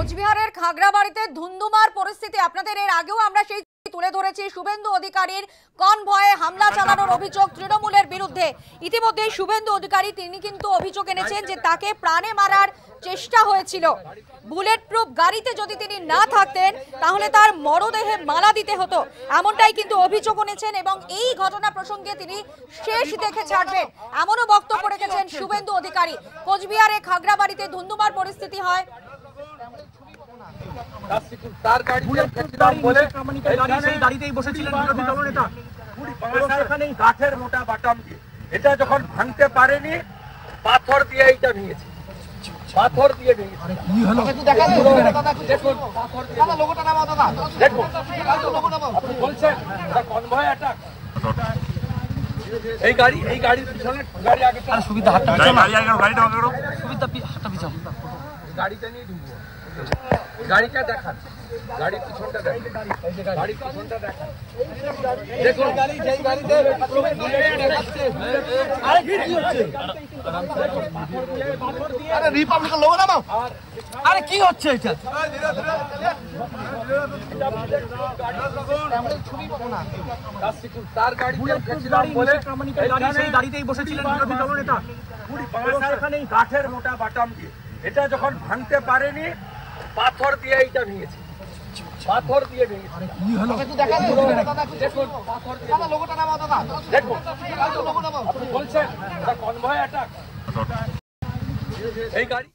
কোচবিহারের খাগড়াবাড়িতে ধুন্ধুমার পরিস্থিতি আপনাদের এর আগেও আমরা সেই তুলে ধরেছি। শুভেন্দু অধিকারীর কনভয়ে হামলা চালানোর অভিযোগ তৃণমূলের বিরুদ্ধে। ইতিমধ্যে শুভেন্দু অধিকারী তিনি কিন্তু অভিযোগ এনেছেন যে তাকে প্রাণে মারার চেষ্টা হয়েছিল। বুলেট প্রুফ গাড়িতে যদি তিনি না থাকতেন তাহলে তার মরদেহে মালা দিতে হতো, এমনটাই কিন্তু অভিযোগ এনেছেন এবং এই ঘটনা প্রসঙ্গে তিনি শেষ দেখে ছাড়বেন এমনও বক্তব্য রেখেছেন শুভেন্দু অধিকারী। কোচবিহারে খাগড়াবাড়িতে ধুন্ধুমার পরিস্থিতি হয়। কাঠের মোটা বাটাম দিয়ে এটা যখন ভাঙতে পারেনি পাথর দিয়ে এইটা ভেঙেছে, পাথর দিয়ে ভেঙেছে। এই গাড়ির পিছনে গাড়ি আগে সুবিধা গাড়িটা নিয়ে ঢুকবো। গাড়িটা দেখান, গাড়ির পিছনটা দেখান, গাড়ির পিছনটা দেখান। দেখুন রিপাবলিকের লোগো নামাও। আরে কি হচ্ছে এটা? তার গাড়িতে গাড়িতেই বসেছিলেন বিরোধী দলনেতা। কাঠের মোটা বাটাম দিয়ে এটা যখন ভাঙতে পারেনি পাথর দিয়ে এইটা ভেঙেছে, পাথর দিয়ে ভেঙেছে। দেখুন আপনি বলছেন কনভয় অ্যাটাক। এই গাড়ি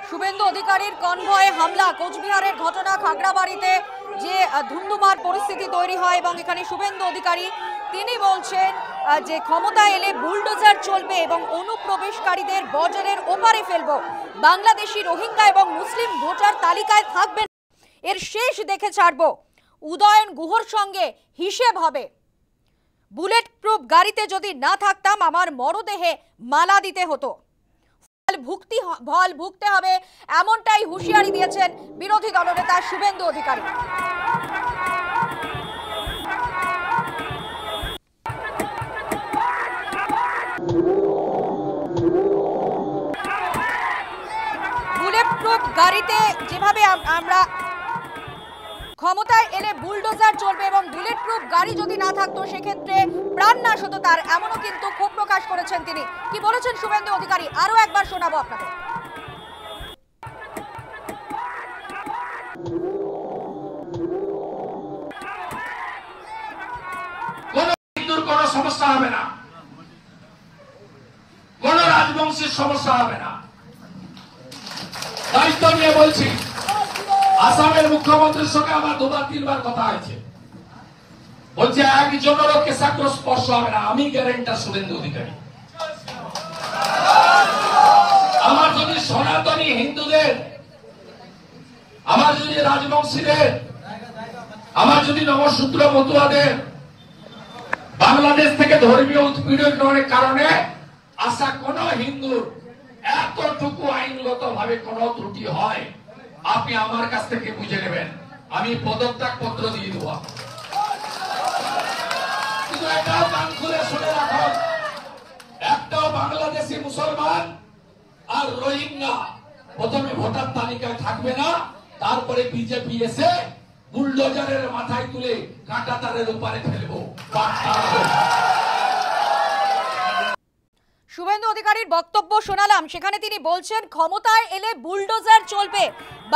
শুভেন্দু অধিকারীর কনভয়ে হামলা, কোচবিহারের ঘটনা। খাগড়াবাড়িতে যে ধুন্ধুমার পরিস্থিতি তৈরি হয় এবং এখানে শুভেন্দু অধিকারী তিনি বলছেন যে ক্ষমতা এলে বুলডোজার চলবে এবং অনুপ্রবেশকারীদের বর্ডারের ওপারে ফেলবো, বাংলাদেশি, রোহিঙ্গা এবং মুসলিম ভোটার তালিকায় থাকবেন, এর শেষ দেখে ছাড়বো, উদয়ন গুহর সঙ্গে হিসেব হবে, বুলেট প্রুফ গাড়িতে যদি না থাকতাম আমার মরদেহে মালা দিতে হতো, ফল ভুগতে হবে, এমনটাই হুঁশিয়ারি দিয়েছেন বিরোধী দলনেতা শুভেন্দু অধিকারী। বুলেট প্রুফ গাড়িতে যেভাবে আমরা ক্ষমতায় এলে বুলডোজার চলবে এবং বুলেট প্রুফ গাড়ি যদি না থাকতো সেক্ষেত্রে প্রাণনাশ হতো তার, এমনও কিন্তু ক্ষোভ প্রকাশ করেছেন তিনি। কি বলেছেন শুভেন্দু অধিকারী আরো একবার শোনাবো আপনাদের। কোনো সমস্যা হবে না, কোন রাজবংশের সমস্যা হবে না। দায়িত্ব নিয়ে বলছি, আসামের মুখ্যমন্ত্রীর সঙ্গে আমার দুবার তিনবার কথা হয়েছে, বলছে একজনেরও কেশাগ্র স্পর্শ হবে না। আমি গ্যারেন্টার শুভেন্দু অধিকারী। আমার যদি সনাতনী হিন্দুদের, আমার যদি রাজবংশীদের, আমার যদি নমশূদ্র মতুয়াদের বাংলাদেশ থেকে ধর্মীয় উৎপীড়নের কারণে আসা কোন হিন্দুর এতটুকু আইনগত ভাবে কোন ত্রুটি হয় আপনি আমার কাছ থেকে বুঝে নেবেন, আমি পদত্যাগ পত্র দিয়ে দেব। কিন্তু এটাও কান খুলে শুনে রাখুন, একটাও বাংলাদেশি মুসলমান আর রোহিঙ্গা প্রথমে ভোটার তালিকায় থাকবে না, তারপরে বিজেপি এসে বুলডোজারের মাথায় তুলে কাঁটা তারের উপরে ফেলবো। শুভেন্দু অধিকারীর বক্তব্য শোনালাম, সেখানে তিনি বলছেন ক্ষমতায় এলে বুলডোজার চলবে,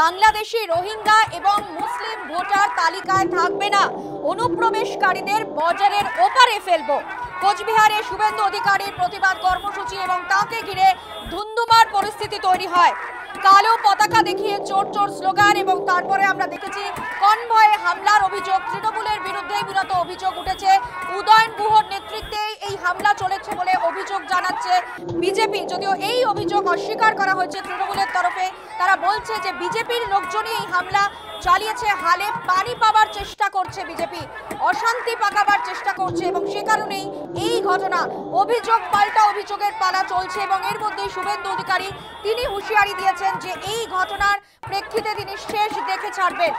বাংলাদেশি রোহিঙ্গা এবং মুসলিম ভোটার তালিকায় থাকবে না, অনুপ্রবেশকারীদের বর্ডারের ওপারে ফেলবো। কোচবিহারে শুভেন্দু অধিকারীর প্রতিবাদ কর্মসূচি এবং তাকে ঘিরে ধুন্ধুমার পরিস্থিতি তৈরি হয়। কালো পতাকা দেখিয়ে চোর চোর স্লোগান এবং তারপরে আমরা দেখেছি কনভয়ে হামলার অভিযোগ। তৃণমূলের বিরুদ্ধেই মূলত অভিযোগ উঠেছে। উদয়ন গুহর নেতৃত্বে এই হামলা চলেছে বলে অভিযোগ জানাচ্ছে বিজেপি, যদিও এই অভিযোগ অস্বীকার করা হয়েছে তৃণমূলের তরফে। তারা বলছে যে বিজেপির লোকজনই এই হামলা চালিয়েছে, হালে পানি পাবার চেষ্টা করছে বিজেপি, অশান্তি পাকাবার চেষ্টা করছে এবং সে কারণেই এই ঘটনা। অভিযোগ পাল্টা অভিযোগের পালা চলছে এবং এর মধ্যেই শুভেন্দু অধিকারী তিনি হুঁশিয়ারি দিয়েছেন যে এই ঘটনার প্রেক্ষিতে তিনি শেষ দেখে ছাড়বেন।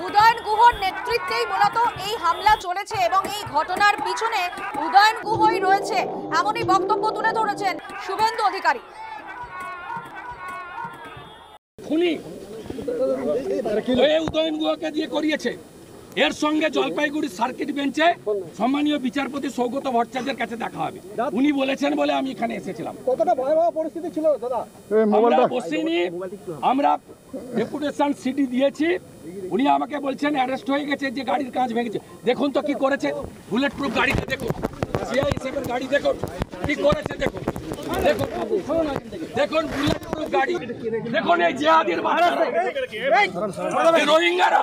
উদয়ন গুহর নেতৃত্বেই মূলত এই হামলা চলেছে এবং এই ঘটনার পিছনে উদয়ন গুহই রয়েছে, এমনই বক্তব্য তুলে ধরেছেন শুভেন্দু অধিকারী। খুনি উদয়ন গুহকে দিয়ে করিয়েছে। এর সঙ্গে জলপাইগুড়ি সার্কিট বেঞ্চে সম্মানীয় বিচারপতি সৌগত ভট্টাচার্যের কাছে দেখা হবে। উনি বলেছেন বলে আমি এখানে এসেছিলাম। কতটা ভয়াবহ পরিস্থিতি ছিল দাদা? আমরা বসিনি, আমরা ডেপুটেশন সিডি দিয়েছি। উনি আমাকে বলছেন অ্যারেস্ট হয়ে গেছে, যে গাড়ির কাঁচ ভেঙেছে। দেখুন তো কি করেছে, বুলেট প্রুফ গাড়িটা দেখুন, সিআইএসএফ এর গাড়ি দেখুন কি করেছে, দেখুন দেখুন দেখুন বুলেট প্রুফ গাড়ি দেখুন। এই জিহাদির রোহিঙ্গারা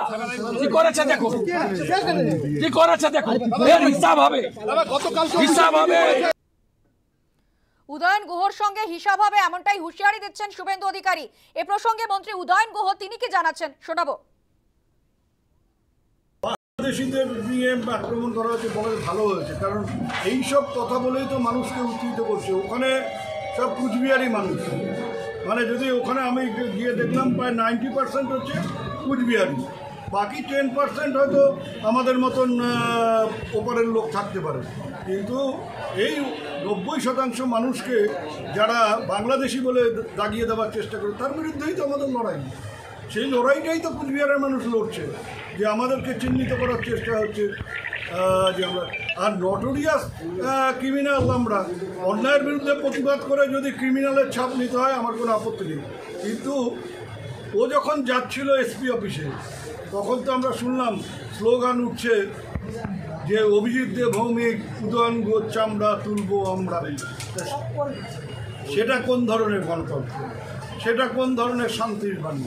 কি করেছে দেখুন, কি করেছে দেখুন। এর হিসাব হবে, হিসাব হবে। উদয়ন গুহর সঙ্গে হিসাব হবে এমনটাই হুঁশিয়ারি দিচ্ছেন শুভেন্দু অধিকারী। এ প্রসঙ্গে মন্ত্রী উদয়ন গুহ তিনি কি জানাচ্ছেন শোনাবো। বাংলাদেশিদের নিয়ে আক্রমণ করা হচ্ছে বলে ভালো হয়েছে, কারণ এইসব কথা বলেই তো মানুষকে উত্তেজিত করছে। ওখানে সব কুচবিহারি মানুষ, মানে যদি ওখানে আমি গিয়ে দেখলাম প্রায় 90% হচ্ছে কুচবিহারি, বাকি 10% হয়তো আমাদের মতন ওপারের লোক থাকতে পারে। কিন্তু এই 90% মানুষকে যারা বাংলাদেশি বলে দাগিয়ে দেওয়ার চেষ্টা করে, তার বিরুদ্ধেই তো আমাদের লড়াই। সেই লড়াইটাই তো কুচবিহারের মানুষ লড়ছে, যে আমাদেরকে চিহ্নিত করার চেষ্টা হচ্ছে যে আমরা আর নটোরিয়াস ক্রিমিনাল। আমরা অন্যায়ের বিরুদ্ধে প্রতিবাদ করে যদি ক্রিমিনালের ছাপ নিতে হয় আমার কোনো আপত্তি নেই, কিন্তু ও যখন যাচ্ছিল এসপি অফিসে তখন তো আমরা শুনলাম স্লোগান উঠছে যে অভিজিৎ দে ভৌমিক, উদয়ন গুহর চামড়া তুলবো আমরা। সেটা কোন ধরনের গণতন্ত্র, সেটা কোন ধরনের শান্তির বাণী?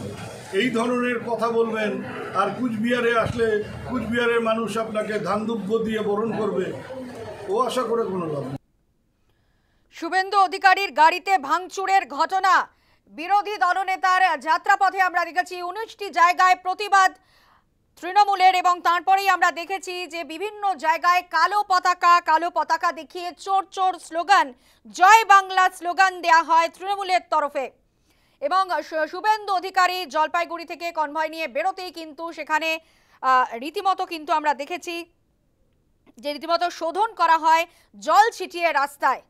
এই ধরনের কথা বলবেন আর কুচবিহারে আসলে কুচবিহারের মানুষ আপনাকে ধানদুব্য দিয়ে বরণ করবে, ও আশা করে কোনো লাভ নেই। শুভেন্দু অধিকারীর গাড়িতে ভাঙচুরের ঘটনা, বিরোধী দলনেতার যাত্রাপথে আমরা দেখেছি 19টি জায়গায় প্রতিবাদ তৃণমূলের এবং তারপরেই আমরা দেখেছি যে বিভিন্ন জায়গায় কালো পতাকা দেখিয়ে চোর চোর স্লোগান, জয় বাংলা স্লোগান দেয়া হয় তৃণমূলের তরফে। এবং শুভেন্দু অধিকারী জলপাইগুড়ি থেকে কনভয় নিয়ে বেরোতেই কিন্তু সেখানে রীতিমতো কিন্তু আমরা দেখেছি যে রীতিমতো শোধন করা হয় জল ছিটিয়ে রাস্তায়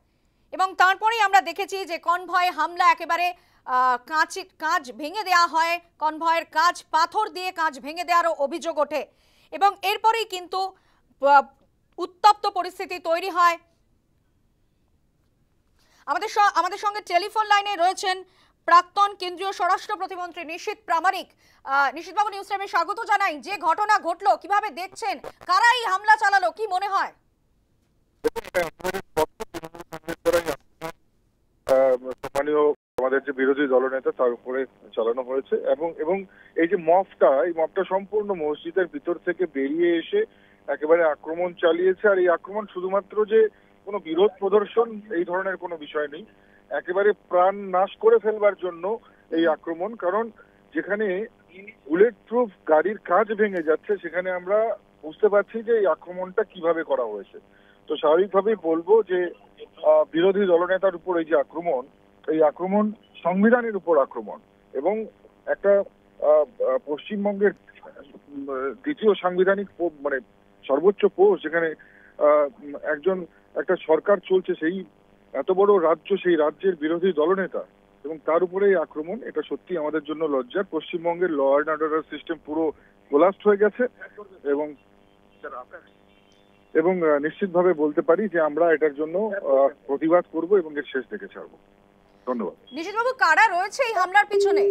এবং তারপরেই আমরা দেখেছি যে কনভয় হামলা, একেবারে কাঁচ ভেঙে দেওয়া হয়, কনভয়ের কাঁচ পাথর দিয়ে কাঁচ ভেঙে দেওয়ারও অভিযোগ ওঠে এবং এরপরেই কিন্তু উত্তপ্ত পরিস্থিতি তৈরি হয়। আমাদের সঙ্গে টেলিফোন লাইনে রয়েছেন প্রাক্তন কেন্দ্রীয় স্বরাষ্ট্র প্রতিমন্ত্রী নিশীথ প্রামাণিক। নিশীথবাবু, নিউজ টাইমে স্বাগত জানাই। যে ঘটনা ঘটলো কিভাবে দেখছেন, কারা এই হামলা চালালো, কি মনে হয়? আমাদের যে বিরোধী দলনেতা তার উপরে চালানো হয়েছে এবং এই যে মবটা সম্পূর্ণ মসজিদের ভিতর থেকে বেরিয়ে এসে একেবারে আক্রমণ চালিয়েছে। আর এই আক্রমণ শুধুমাত্র যে কোনো বিরোধ প্রদর্শন এই ধরনের কোনো বিষয় নেই, একেবারে প্রাণ নাশ করে ফেলবার জন্য এই আক্রমণ। কারণ যেখানে বুলেট প্রুফ গাড়ির কাঁচ ভেঙে যাচ্ছে সেখানে আমরা বুঝতে পারছি যে এই আক্রমণটা কিভাবে করা হয়েছে। তো স্বাভাবিকভাবেই বলবো যে বিরোধী দলনেতার উপর এই যে এই আক্রমণ সংবিধানের উপর আক্রমণ এবং একটা পশ্চিমবঙ্গের দ্বিতীয় সাংবিধানিক মানে সর্বোচ্চ পোস্ট, যেখানে একজন একটা সরকার চলছে, সেই এত বড় রাজ্য, সেই রাজ্যের বিরোধী দলনেতা, এবং তার উপরে এই আক্রমণ, এটা সত্যি আমাদের জন্য লজ্জার। পশ্চিমবঙ্গের ল অ্যান্ড অর্ডার সিস্টেম পুরো কোলাপস হয়ে গেছে এবং নিশ্চিতভাবে বলতে পারি যে আমরা এটার জন্য প্রতিবাদ করব এবং এর শেষ দেখে ছাড়বো। ধন্যবাদ। নিশীথবাবু, কারা রয়েছে এই হামলার পিছনে?